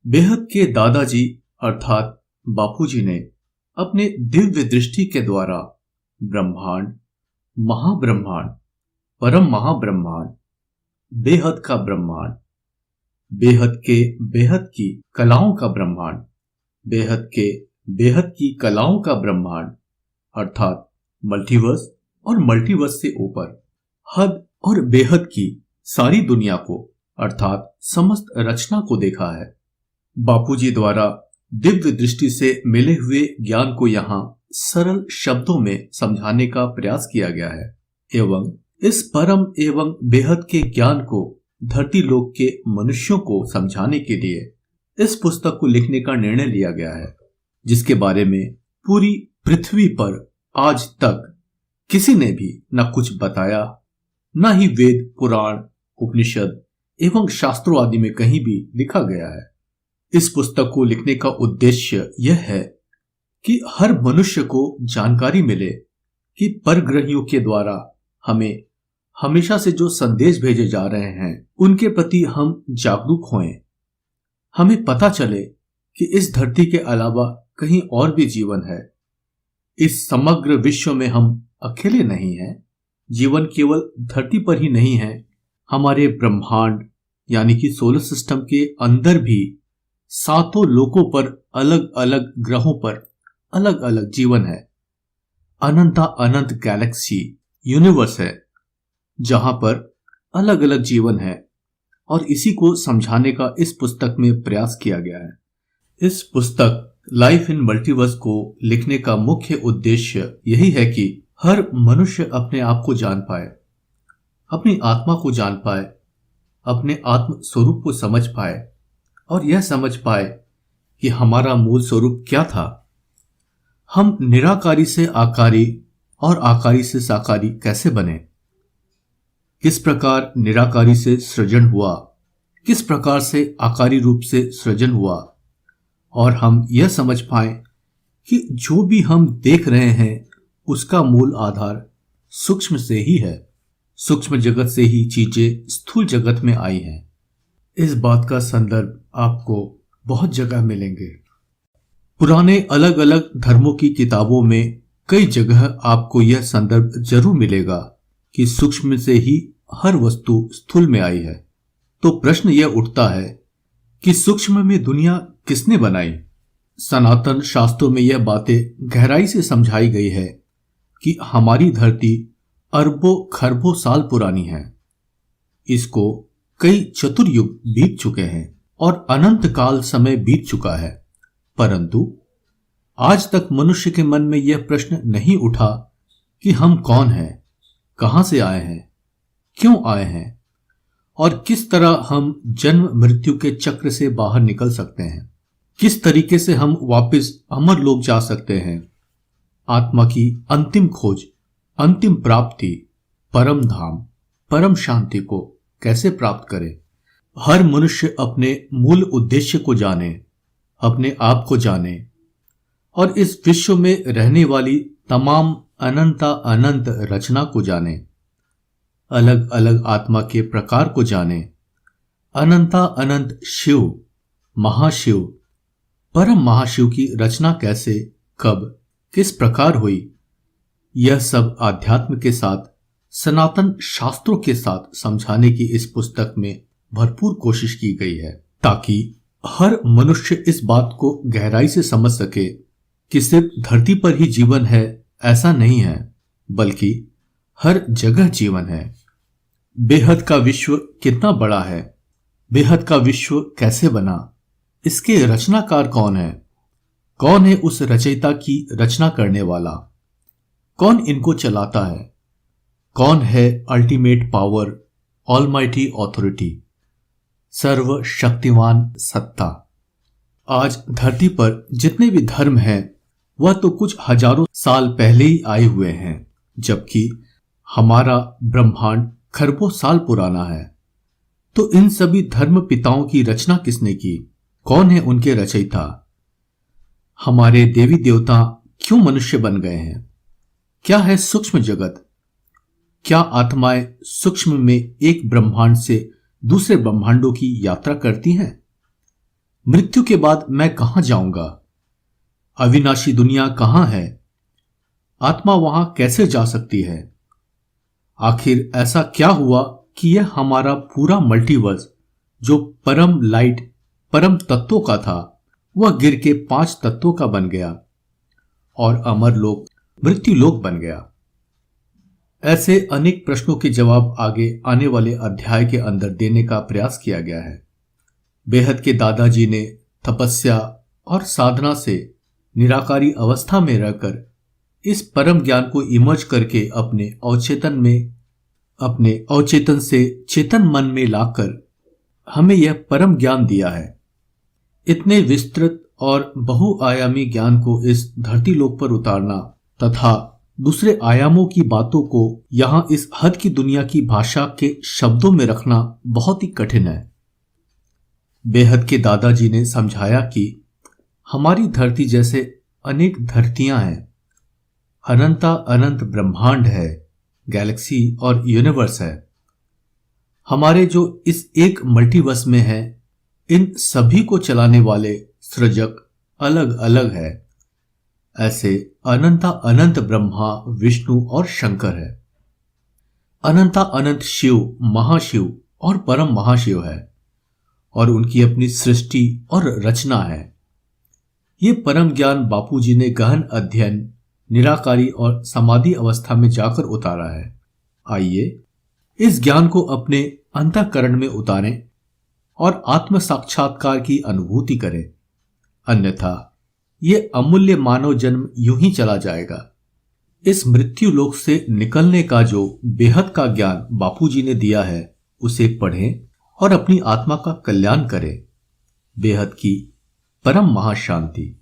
बेहद के दादाजी अर्थात बापूजी ने अपने दिव्य दृष्टि के द्वारा ब्रह्मांड, महाब्रह्मांड, परम महाब्रह्मांड, बेहद का ब्रह्मांड, बेहद के बेहद की कलाओं का ब्रह्मांड, बेहद के बेहद की कलाओं का ब्रह्मांड अर्थात मल्टीवर्स और मल्टीवर्स से ऊपर हद और बेहद की सारी दुनिया को अर्थात समस्त रचना को देखा है। बापूजी द्वारा दिव्य दृष्टि से मिले हुए ज्ञान को यहाँ सरल शब्दों में समझाने का प्रयास किया गया है एवं इस परम एवं बेहद के ज्ञान को धरती लोक के मनुष्यों को समझाने के लिए इस पुस्तक को लिखने का निर्णय लिया गया है, जिसके बारे में पूरी पृथ्वी पर आज तक किसी ने भी न कुछ बताया, न ही वेद, पुराण, उपनिषद एवं शास्त्रों आदि में कहीं भी लिखा गया है। इस पुस्तक को लिखने का उद्देश्य यह है कि हर मनुष्य को जानकारी मिले कि परग्रहियों के द्वारा हमें हमेशा से जो संदेश भेजे जा रहे हैं उनके प्रति हम जागरूक होएं। हमें पता चले कि इस धरती के अलावा कहीं और भी जीवन है। इस समग्र विश्व में हम अकेले नहीं हैं। जीवन केवल धरती पर ही नहीं है, हमारे ब्रह्मांड यानी कि सोलर सिस्टम के अंदर भी सातों लोकों पर अलग अलग ग्रहों पर अलग अलग जीवन है। अनंता अनंत गैलेक्सी यूनिवर्स है जहां पर अलग अलग जीवन है और इसी को समझाने का इस पुस्तक में प्रयास किया गया है। इस पुस्तक लाइफ इन मल्टीवर्स को लिखने का मुख्य उद्देश्य यही है कि हर मनुष्य अपने आप को जान पाए, अपनी आत्मा को जान पाए, अपने आत्म स्वरूप को समझ पाए और यह समझ पाए कि हमारा मूल स्वरूप क्या था। हम निराकारी से आकारी और आकारी से साकारी कैसे बने, किस प्रकार निराकारी से सृजन हुआ, किस प्रकार से आकारी रूप से सृजन हुआ, और हम यह समझ पाए कि जो भी हम देख रहे हैं उसका मूल आधार सूक्ष्म से ही है। सूक्ष्म जगत से ही चीजें स्थूल जगत में आई हैं। इस बात का संदर्भ आपको बहुत जगह मिलेंगे। पुराने अलग अलग धर्मों की किताबों में कई जगह आपको यह संदर्भ जरूर मिलेगा कि सूक्ष्म से ही हर वस्तु स्थूल में आई है। तो प्रश्न यह उठता है कि सूक्ष्म में दुनिया किसने बनाई? सनातन शास्त्रों में यह बातें गहराई से समझाई गई है कि हमारी धरती अरबों खरबों साल पुरानी है। इसको कई चतुर्युग बीत चुके हैं और अनंत काल समय बीत चुका है, परंतु आज तक मनुष्य के मन में यह प्रश्न नहीं उठा कि हम कौन हैं, कहां से आए हैं, क्यों आए हैं और किस तरह हम जन्म मृत्यु के चक्र से बाहर निकल सकते हैं, किस तरीके से हम वापस अमर लोक जा सकते हैं। आत्मा की अंतिम खोज, अंतिम प्राप्ति, परम धाम, परम शांति को कैसे प्राप्त करे। हर मनुष्य अपने मूल उद्देश्य को जाने, अपने आप को जाने और इस विश्व में रहने वाली तमाम अनंता अनंत रचना को जाने, अलग अलग आत्मा के प्रकार को जाने, अनंता अनंत शिव, महाशिव, परम महाशिव की रचना कैसे, कब, किस प्रकार हुई, यह सब आध्यात्म के साथ, सनातन शास्त्रों के साथ समझाने की इस पुस्तक में भरपूर कोशिश की गई है, ताकि हर मनुष्य इस बात को गहराई से समझ सके कि सिर्फ धरती पर ही जीवन है ऐसा नहीं है, बल्कि हर जगह जीवन है। बेहद का विश्व कितना बड़ा है, बेहद का विश्व कैसे बना, इसके रचनाकार कौन है, कौन है उस रचयिता की रचना करने वाला, कौन इनको चलाता है, कौन है अल्टीमेट पावर, ऑलमाइटी ऑथोरिटी, सर्वशक्तिमान सत्ता। आज धरती पर जितने भी धर्म हैं वह तो कुछ हजारों साल पहले ही आए हुए हैं, जबकि हमारा ब्रह्मांड खरबों साल पुराना है। तो इन सभी धर्म पिताओं की रचना किसने की, कौन है उनके रचयिता? हमारे देवी देवता क्यों मनुष्य बन गए हैं? क्या है सूक्ष्म जगत? क्या आत्माएं सूक्ष्म में एक ब्रह्मांड से दूसरे ब्रह्मांडों की यात्रा करती हैं? मृत्यु के बाद मैं कहां जाऊंगा? अविनाशी दुनिया कहां है? आत्मा वहां कैसे जा सकती है? आखिर ऐसा क्या हुआ कि यह हमारा पूरा मल्टीवर्स, जो परम लाइट, परम तत्वों का था, वह गिर के 5 तत्वों का बन गया और अमर लोक मृत्यु लोक बन गया? ऐसे अनेक प्रश्नों के जवाब आगे आने वाले अध्याय के अंदर देने का प्रयास किया गया है। बेहद के दादाजी ने तपस्या और साधना से निराकारी अवस्था में रहकर इस परम ज्ञान को इमर्ज करके अपने अवचेतन से चेतन मन में लाकर हमें यह परम ज्ञान दिया है। इतने विस्तृत और बहुआयामी ज्ञान को इस धरती लोक पर उतारना तथा दूसरे आयामों की बातों को यहां इस हद की दुनिया की भाषा के शब्दों में रखना बहुत ही कठिन है। बेहद के दादाजी ने समझाया कि हमारी धरती जैसे अनेक धरतियां हैं, अनंता अनंत ब्रह्मांड है, गैलेक्सी और यूनिवर्स है। हमारे जो इस एक मल्टीवर्स में है, इन सभी को चलाने वाले सृजक अलग अलग है। ऐसे अनंता अनंत ब्रह्मा, विष्णु और शंकर है। अनंता अनंत शिव, महाशिव और परम महाशिव है और उनकी अपनी सृष्टि और रचना है। ये परम ज्ञान बापूजी ने गहन अध्ययन, निराकारी और समाधि अवस्था में जाकर उतारा है। आइए इस ज्ञान को अपने अंतःकरण में उतारें और आत्म साक्षात्कार की अनुभूति करें, अन्यथा ये अमूल्य मानव जन्म यूं ही चला जाएगा। इस मृत्यु लोक से निकलने का जो बेहद का ज्ञान बापूजी ने दिया है, उसे पढ़ें और अपनी आत्मा का कल्याण करें। बेहद की परम महाशांति।